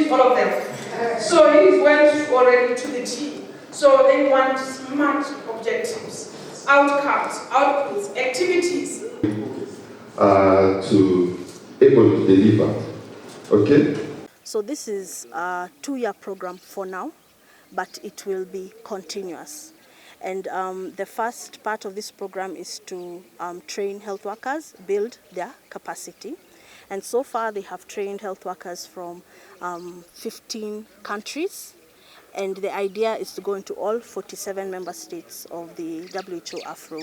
did all of them. So he went already to the T. So they want smart objectives, outcomes, outputs, activities. To able to deliver. Okay? So this is a 2-year program for now, but it will be continuous. And the first part of this program is to train health workers, build their capacity. And so far they have trained health workers from 15 countries. And the idea is to go into all 47 member states of the WHO Afro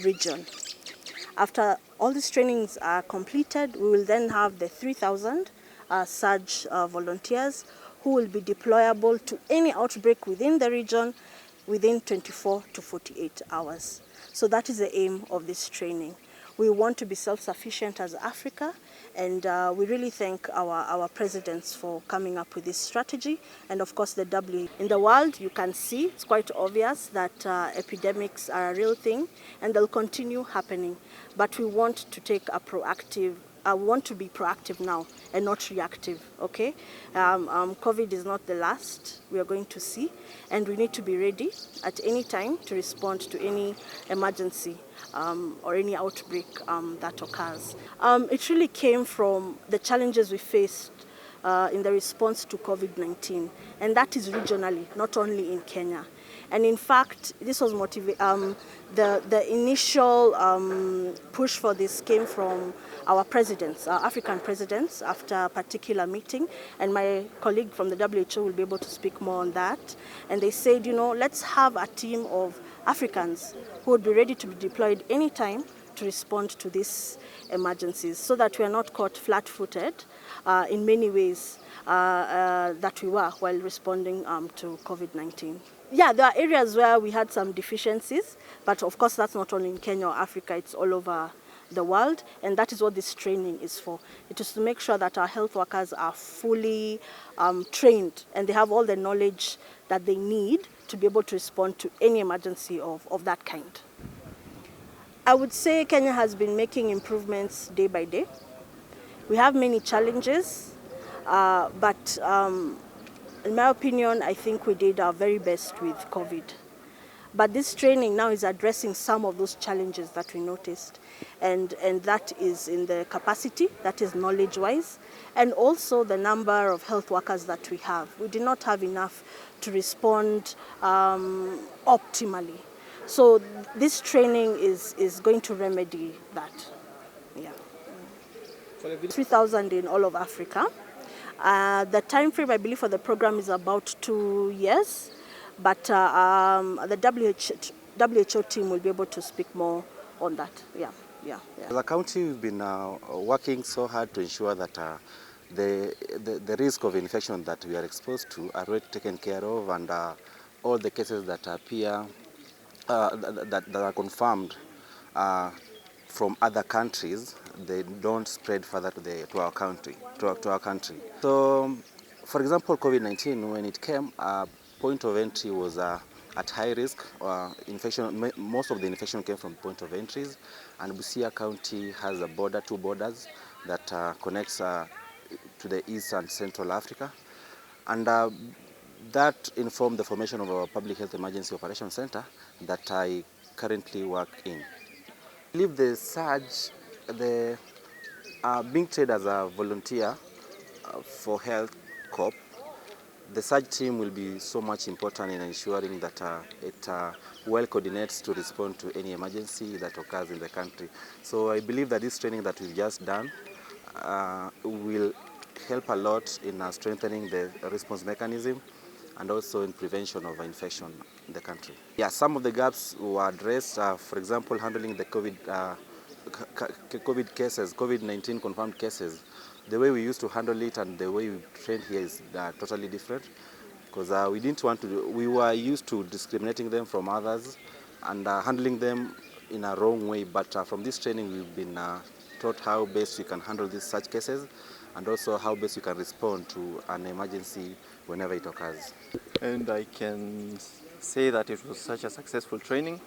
region. After all these trainings are completed, we will then have the 3,000 surge volunteers who will be deployable to any outbreak within the region within 24 to 48 hours. So that is the aim of this training. We want to be self-sufficient as Africa, and we really thank our presidents for coming up with this strategy, and of course the WHO. In the world, you can see, it's quite obvious that epidemics are a real thing, and they'll continue happening. But we want to take a proactive, want to be proactive now and not reactive, okay? COVID is not the last we are going to see, and we need to be ready at any time to respond to any emergency or any outbreak that occurs. It really came from the challenges we faced in the response to COVID-19, and that is regionally, not only in Kenya. And in fact, this was the initial push for this came from our presidents, our African presidents, after a particular meeting, and my colleague from the WHO will be able to speak more on that. And they said, you know, let's have a team of Africans who would be ready to be deployed anytime to respond to these emergencies, so that we are not caught flat-footed in many ways that we were while responding to COVID-19. Yeah, there are areas where we had some deficiencies, but of course that's not only in Kenya or Africa, it's all over the world, and that is what this training is for. It is to make sure that our health workers are fully trained and they have all the knowledge that they need to be able to respond to any emergency of that kind. I would say Kenya has been making improvements day by day. We have many challenges, but in my opinion, I think we did our very best with COVID. But this training now is addressing some of those challenges that we noticed. And that is in the capacity, that is knowledge-wise, and also the number of health workers that we have. We did not have enough to respond optimally. So this training is going to remedy that. Yeah. 3,000 in all of Africa. The time frame, I believe, for the program is about 2 years, but the WHO team will be able to speak more on that. Yeah. As a county, we've been working so hard to ensure that the risk of infection that we are exposed to are already taken care of, and all the cases that appear that are confirmed from other countries, they don't spread further to our country. So, for example, COVID-19, when it came, point of entry was at high risk. Infection, most of the infection came from point of entries, and Busia County has a border, 2 borders that connects to the East and Central Africa, and that informed the formation of our Public Health Emergency Operations Center that I currently work in. I believe the surge, being trained as a volunteer for Health Corp, the surge team will be so much important in ensuring that it well coordinates to respond to any emergency that occurs in the country. So I believe that this training that we've just done will help a lot in strengthening the response mechanism and also in prevention of infection in the country. Yeah, some of the gaps were addressed, for example, handling the COVID cases, COVID-19 confirmed cases. The way we used to handle it and the way we train here is totally different, because we were used to discriminating them from others and handling them in a wrong way. But from this training, we've been taught how best we can handle such cases, and also how best we can respond to an emergency whenever it occurs. And I can say that it was such a successful training.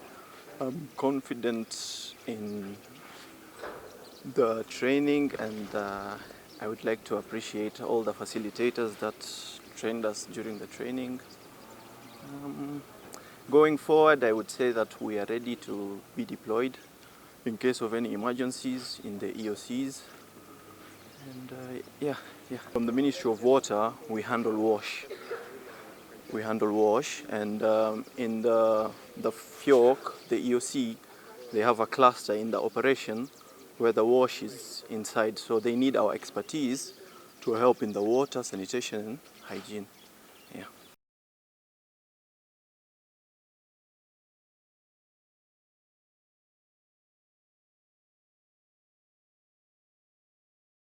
I'm confident in the training and I would like to appreciate all the facilitators that trained us during the training. Going forward, I would say that we are ready to be deployed in case of any emergencies in the EOCs. And yeah. From the Ministry of Water, we handle wash. And in the FIOC, the EOC, they have a cluster in the operation where the wash is inside. So they need our expertise to help in the water, sanitation, and hygiene. Yeah.